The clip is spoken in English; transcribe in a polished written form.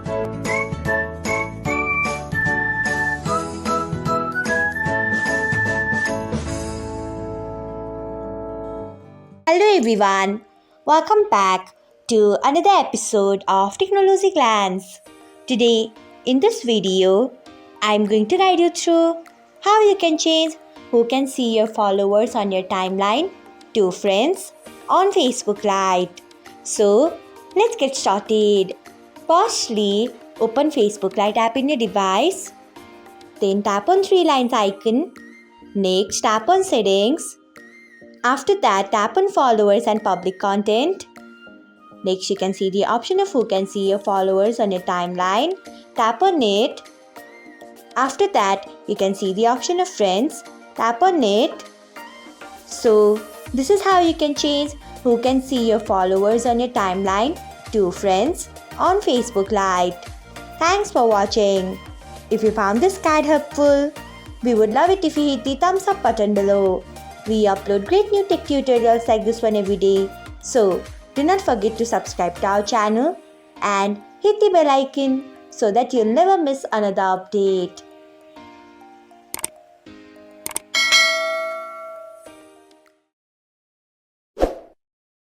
Hello everyone, welcome back to another episode of Technologyglance. Today, in this video, I'm going to guide you through how you can change who can see your followers on your timeline to friends on Facebook Lite. So, let's get started. Firstly, open Facebook Lite app in your device. Then tap on three lines icon. Next, tap on settings. After that, tap on followers and public content. Next, you can see the option of who can see your followers on your timeline. Tap on it. After that, you can see the option of friends. Tap on it. So, this is how you can change who can see your followers on your timeline to friends on Facebook Lite. Thanks for watching. If you found this guide helpful, we would love it if you hit the thumbs up button below. We upload great new tech tutorials like this one every day. So, do not forget to subscribe to our channel and hit the bell icon so that you'll never miss another update.